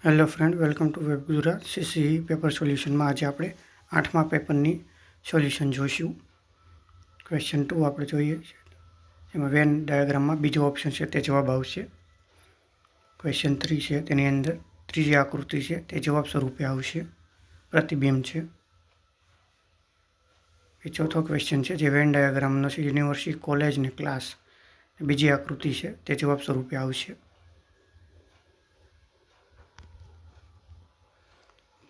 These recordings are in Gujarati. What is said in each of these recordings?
Hello friend, welcome to web Gujarat CCE paper સોલ્યુશનમાં આજે આપણે 8મા પેપરની સોલ્યુશન જોઈશું. ક્વેશ્ચન 2 આપણે જોઈએ. એમાં વેન ડાયાગ્રામમાં બીજો ઓપ્શન છે તે જવાબ આવશે. ક્વેશ્ચન 3 છે તેની અંદર ત્રીજી આકૃતિ છે તે જવાબ સ્વરૂપે આવશે. પ્રતિબિંબ છે. એ ચોથો ક્વેશ્ચન છે જે વેન ડાયાગ્રામનો છે, યુનિવર્સિટી, કોલેજ ને ક્લાસ. બીજી આકૃતિ છે તે જવાબ સ્વરૂપે આવશે.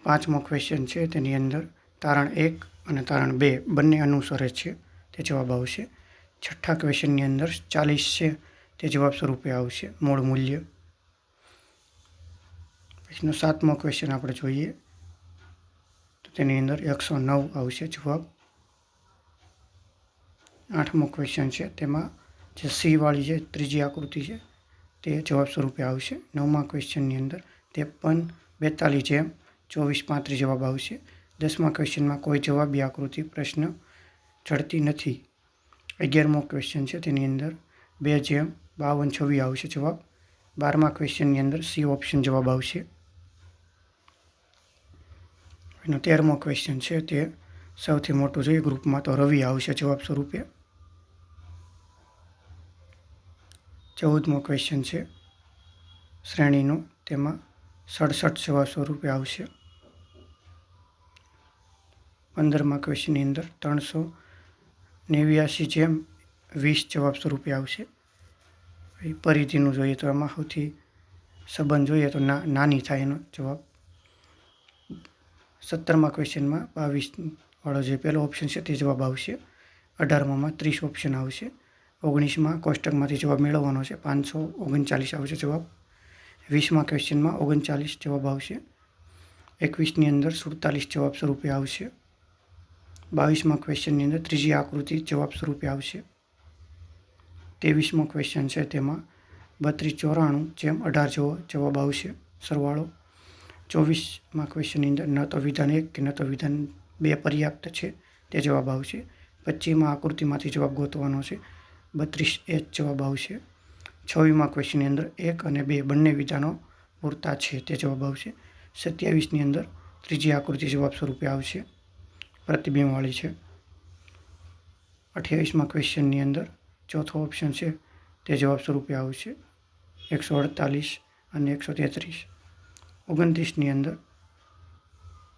5મો ક્વેશ્ચન છે તેની અંદર તારણ 1 અને તારણ 2 બંને અનુસરે છે તે જવાબ આવશે. 6થા ક્વેશ્ચનની અંદર 40 છે તે જવાબ સ્વરૂપે આવશે, મૂળ મૂલ્ય. પછીનો 7મો ક્વેશ્ચન આપણે જોઈએ તો તેની અંદર 109 આવશે જવાબ. 8મો ક્વેશ્ચન છે તેમાં જે સી વાળી જે ત્રીજી આકૃતિ છે તે જવાબ સ્વરૂપે આવશે. 9મા ક્વેશ્ચનની અંદર 53, 42 જેમ 24, 35 જવાબ આવશે. 10મા ક્વેશ્ચનમાં કોઈ જવાબી આકૃતિ પ્રશ્ન જડતી નથી. 11મો ક્વેશ્ચન છે તેની અંદર 2 જેમ 52, 26 આવશે જવાબ. 12મા ક્વેશ્ચનની અંદર સી ઓપ્શન જવાબ આવશે. એનો 13મો ક્વેશ્ચન છે તે સૌથી મોટું જોઈએ ગ્રુપમાં તો રવિ આવશે જવાબ સ્વરૂપે. 14મો ક્વેશ્ચન છે શ્રેણીનો, તેમાં 67 જવાબ સ્વરૂપે આવશે. 15મા ક્વેશ્ચનની અંદર 389 જેમ 20 જવાબ સ્વરૂપે આવશે. પરિધિનું જોઈએ તો એમાં સૌથી સંબંધ જોઈએ તો નાની થાય એનો જવાબ. 17મા ક્વેશ્ચનમાં 22 વાળો જે પહેલો ઓપ્શન છે તે જવાબ આવશે. 18માં 30 ઓપ્શન આવશે. 19માં કોષ્ટકમાંથી જવાબ મેળવવાનો છે, 539 આવશે જવાબ. 20મા ક્વેશ્ચનમાં 39 જવાબ આવશે. 21ની અંદર 47 જવાબ સ્વરૂપે આવશે. 22મા ક્વેશ્ચનની અંદર ત્રીજી આકૃતિ જવાબ સ્વરૂપે આવશે. 23મો ક્વેશ્ચન છે તેમાં 3294 જેમ 18 જેવો જવાબ આવશે સરવાળો. 24મા ક્વેશ્ચનની અંદર ન તો વિધાન 1 કે ન તો વિધાન 2 પર્યાપ્ત છે તે જવાબ આવશે. 25મા આકૃતિમાંથી જવાબ ગોતવાનો છે, 32H જવાબ આવશે. 26મા ક્વેશ્ચનની અંદર 1 અને 2 બંને વિધાનો પૂરતા છે તે જવાબ આવશે. 27ની અંદર ત્રીજી આકૃતિ જવાબ સ્વરૂપે આવશે, પ્રતિબિંબવાળી છે. 28મા ક્વેશ્ચનની અંદર ચોથો ઓપ્શન છે તે જવાબ સ્વરૂપે આવશે, 148 અને 133. 29ની અંદર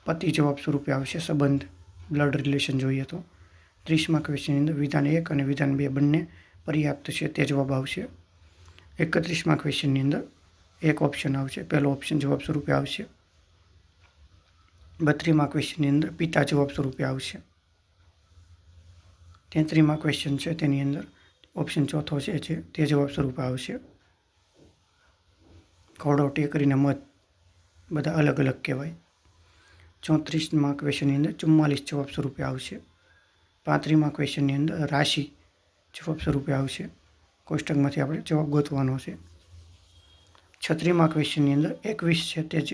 પતિ જવાબ સ્વરૂપે આવશે, સંબંધ, બ્લડ રિલેશન જોઈએ તો. 30મા ક્વેશ્ચનની અંદર વિધાન 1 અને વિધાન 2 બંને પર્યાપ્ત છે તે જવાબ આવશે. 31મા ક્વેશ્ચનની અંદર એક ઓપ્શન આવશે, પહેલો ઓપ્શન જવાબ સ્વરૂપે આવશે. 32મા ક્વેશ્ચનની અંદર પિતા જવાબ સ્વરૂપે આવશે. 33મા ક્વેશ્ચન છે તેની અંદર ઓપ્શન ચોથો છે તે જવાબ સ્વરૂપે આવશે. ઘોડો, ટેકરીને મત બધા અલગ અલગ કહેવાય. 34મા ક્વેશ્ચનની અંદર 44 જવાબ સ્વરૂપે આવશે. 35મા ક્વેશ્ચનની અંદર રાશિ જવાબ સ્વરૂપે આવશે. કોષ્ટકમાંથી આપણે જવાબ ગોતવાનો છે. 36મા ક્વેશ્ચનની અંદર 21 છે તે જ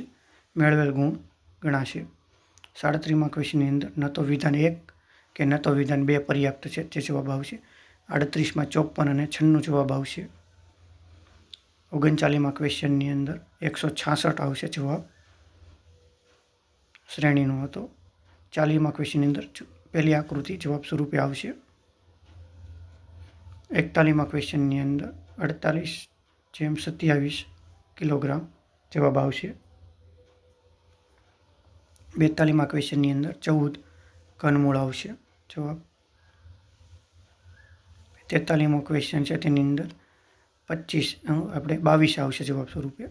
મેળવેલ ગુણ ગણાશે. 37મા ક્વેશ્ચનની અંદર ન તો વિધાન 1 કે ન તો વિધાન 2 પર્યાપ્ત છે તે જવાબ આવશે. 38માં 54 અને 96 જવાબ આવશે. 39મા ક્વેશ્ચનની અંદર 166 આવશે જવાબ, શ્રેણીનો હતો. 40મા ક્વેશ્ચનની અંદર પહેલી આકૃતિ જવાબ સ્વરૂપે આવશે. 41મા ક્વેશ્ચનની અંદર 48/27 કિલોગ્રામ જવાબ આવશે. 42મા ક્વેશ્ચનની અંદર 14 ઘનમૂળ આવશે જવાબ. 43મો ક્વેશ્ચન છે તેની અંદર 22 આવશે જવાબ સ્વરૂપે.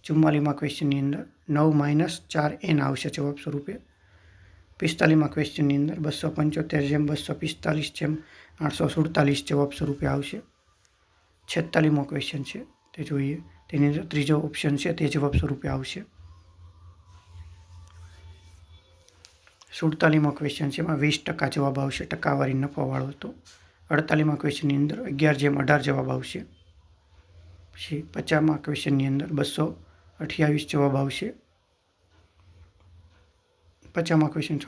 44મા ક્વેશ્ચનની અંદર 9 - 4n આવશે જવાબ સ્વરૂપે. 45મા ક્વેશ્ચનની અંદર 275 જેમ 245 જેમ 847 જવાબ સ્વરૂપે આવશે. 46મો ક્વેશ્ચન છે તે જોઈએ, તેની અંદર ત્રીજો ઓપ્શન છે તે જવાબ સ્વરૂપે આવશે. 47મો ક્વેશ્ચન છે એમાં 20% જવાબ આવશે, ટકાવારી નફાવાળો હતો. 48મા ક્વેશ્ચનની અંદર 11/18 જવાબ આવશે. પછી 50મા ક્વેશ્ચનની અંદર 228 જવાબ આવશે. 50મા ક્વેશ્ચન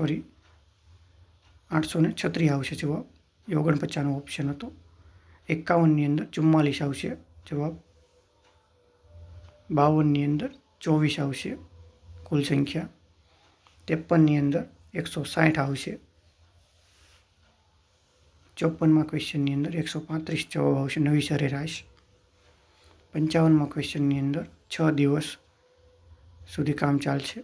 836 આવશે જવાબ, એ 49નો ઓપ્શન હતો. 51ની અંદર 44 આવશે જવાબ. 52ની અંદર 24 આવશે કુલ સંખ્યા. 53ની અંદર 160 આવશે. 54માં ક્વેશ્ચનની અંદર 135 જવાબ આવશે નવી સરેરાશ. 55માં ક્વેશ્ચનની અંદર 6 દિવસ સુધી કામ ચાલશે.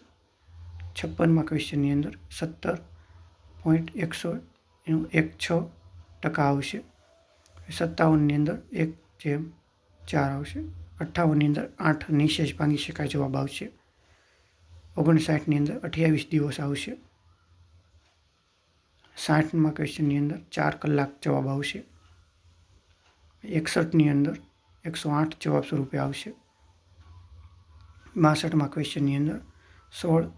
56માં ક્વેશ્ચનની અંદર 17.116% આવશે. 57ની અંદર 1/4 આવશે. 58ની અંદર 8 નિશેષ ભાંગી શકાય જવાબ આવશે. 59ની અંદર 28 દિવસ આવશે. 60માં ક્વેશ્ચનની અંદર 4 કલાક જવાબ આવશે. 61ની અંદર 108 જવાબ સ્વરૂપે આવશે. 62માં ક્વેશ્ચનની અંદર 16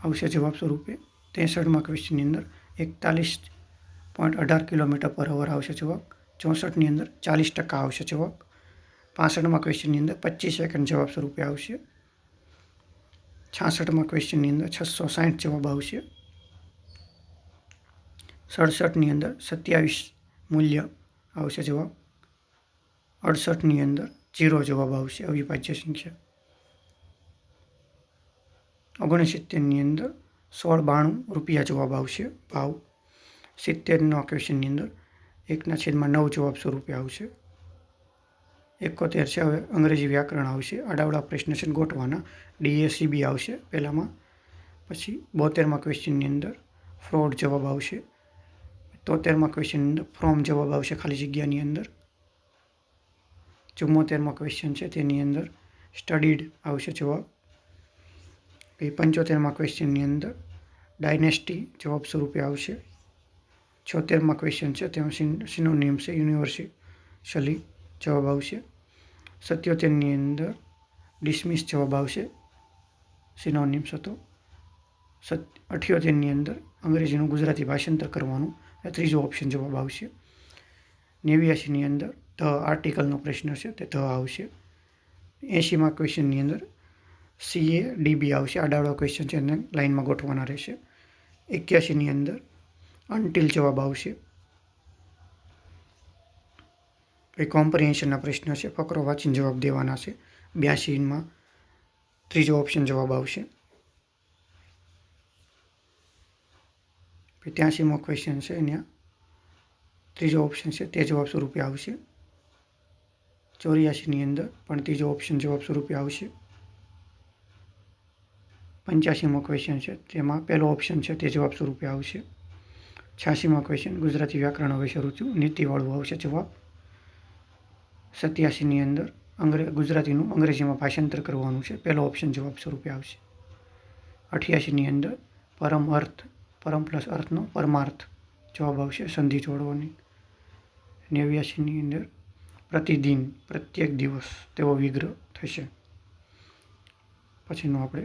આવશે જવાબ સ્વરૂપે. 63માં ક્વેશ્ચનની અંદર 41.18 km/h આવશે જવાબ. 64ની અંદર 40% આવશે જવાબ. 65માં ક્વેશ્ચનની અંદર 25 સેકન્ડ જવાબ સ્વરૂપે આવશે. 66માં ક્વેશ્ચનની અંદર 660 જવાબ આવશે. 67ની અંદર 27 મૂલ્ય આવશે જવાબ. 68ની અંદર 0 જવાબ આવશે અવિભાજ્ય સંખ્યા. 69ની અંદર 1692 રૂપિયા જવાબ આવશે ભાવ. 70ના ક્વેશ્ચનની અંદર 1/9 જવાબ સ્વરૂપે આવશે. 71 છે હવે અંગ્રેજી વ્યાકરણ આવશે. આડાવડા પ્રશ્ન છે ગોઠવાના. DACB આવશે પહેલામાં. પછી 72માં ક્વેશ્ચનની અંદર ફ્રોડ જવાબ આવશે. 73માં ક્વેશ્ચનની અંદર ફ્રોમ જવાબ આવશે ખાલી જગ્યાની અંદર. 74માં ક્વેશ્ચન છે તેની અંદર સ્ટડીડ આવશે જવાબ. 75માં ક્વેશ્ચનની અંદર ડાયનેસ્ટી જવાબ સ્વરૂપે આવશે. 76માં ક્વેશ્ચન છે તેમાં સિનોનિમ છે યુનિવર્સલી જવાબ આવશે. 77ની અંદર ડિસમિસ જવાબ આવશે સિનોનિમ્સ હતો. 78ની અંદર અંગ્રેજીનું ગુજરાતી ભાષાંતર કરવાનું ત્રીજો ઓપ્શન જવાબ આવશે. 89ની અંદર ધ આર્ટિકલનો પ્રશ્ન છે તે ધ આવશે. 80માં ક્વેશ્ચનની અંદર CADB આવશે. આડાવડા ક્વેશ્ચન છે એને લાઇનમાં ગોઠવાના રહેશે. 81ની અંદર અનટિલ જવાબ આવશે. કોમ્પ્રિહેન્શનના પ્રશ્ન છે ફકરો વાંચીને જવાબ દેવાના છે. 82માં ત્રીજો ઓપ્શન જવાબ આવશે. 83મો ક્વેશ્ચન છે અહીંયા ત્રીજો ઓપ્શન છે તે જવાબ સ્વરૂપે આવશે. 84ની અંદર પણ ત્રીજો ઓપ્શન જવાબ સ્વરૂપે આવશે. 85મો ક્વેશ્ચન છે તેમાં પહેલો ઓપ્શન છે તે જવાબ સ્વરૂપે આવશે. 86મો ક્વેશ્ચન ગુજરાતી વ્યાકરણ હવે શરૂ થયું નીતિવાળું આવશે જવાબ. 87ની અંદર ગુજરાતીનું અંગ્રેજીમાં ભાષાંતર કરવાનું છે પહેલો ઓપ્શન જવાબ સ્વરૂપે આવશે. 88ની અંદર પરમ પ્લસ અર્થનો પરમાર્થ જવાબ આવશે સંધિ જોડવાની. 89ની અંદર પ્રતિદિન પ્રત્યેક દિવસ તેવો વિગ્રહ થશે. પછીનું આપણે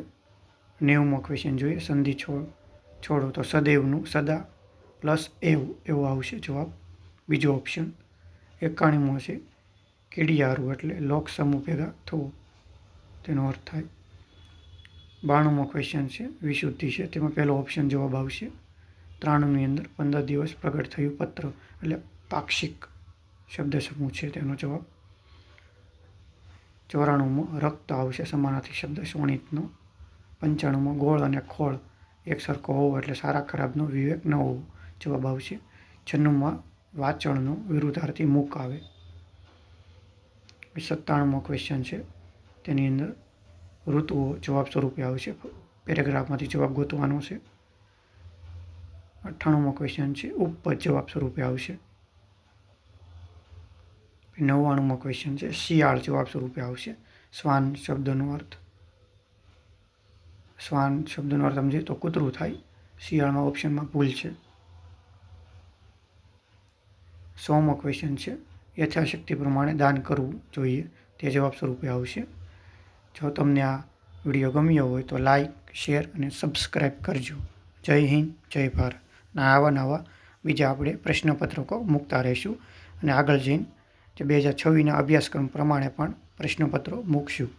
90મો ક્વેશ્ચન જોઈએ સંધિ છોડો તો સદૈવનું સદા પ્લસ એવો આવશે જવાબ બીજો ઓપ્શન. 91મો છે કીડિયારું એટલે લોક સમૂહ ભેગા થવું તેનો અર્થ થાય. 92મો ક્વેશ્ચન છે વિશુદ્ધિ છે તેમાં પહેલો ઓપ્શન જવાબ આવશે. 93ની અંદર 15 દિવસ પ્રગટ થયું પત્ર એટલે પાક્ષિક શબ્દ સમૂહ છે તેનો જવાબ. 94મો રક્ત આવશે સમાનાર્થી શબ્દ શોણિતનો. 95મો ગોળ અને ખોળ એક સરખો હોવો એટલે સારા ખરાબનો વિવેક ન હોવો જવાબ આવશે. 96માં વાચણનો વિરુદ્ધાર્થી મુખ આવે. 97મો ક્વેશ્ચન છે તેની અંદર ઋતુઓ જવાબ સ્વરૂપે આવશે. પેરેગ્રાફમાંથી જવાબ ગોતવાનો છે. 98મો ક્વેશ્ચન છે ઉપપદ જવાબ સ્વરૂપે આવશે. 99મો ક્વેશ્ચન છે શિયાળ જવાબ સ્વરૂપે આવશે. શ્વાન શબ્દનો અર્થ સમજીએ તો કૂતરું થાય. શિયાળમાં ઓપ્શનમાં ભૂલ છે. 100મો ક્વેશ્ચન છે યથાશક્તિ પ્રમાણે દાન કરવું જોઈએ તે જવાબ સ્વરૂપે આવશે. જો તમને આ વિડીયો ગમ્યો હોય તો લાઈક શેર અને સબસ્ક્રાઈબ કરજો. જય હિન્દ જય ભારત. આવા નવા બીજા આપણે પ્રશ્નપત્રકો મૂકતા રહીશું અને આગળ જઈને જે 2026ના અભ્યાસક્રમ પ્રમાણે પણ પ્રશ્નપત્રો મૂકશું.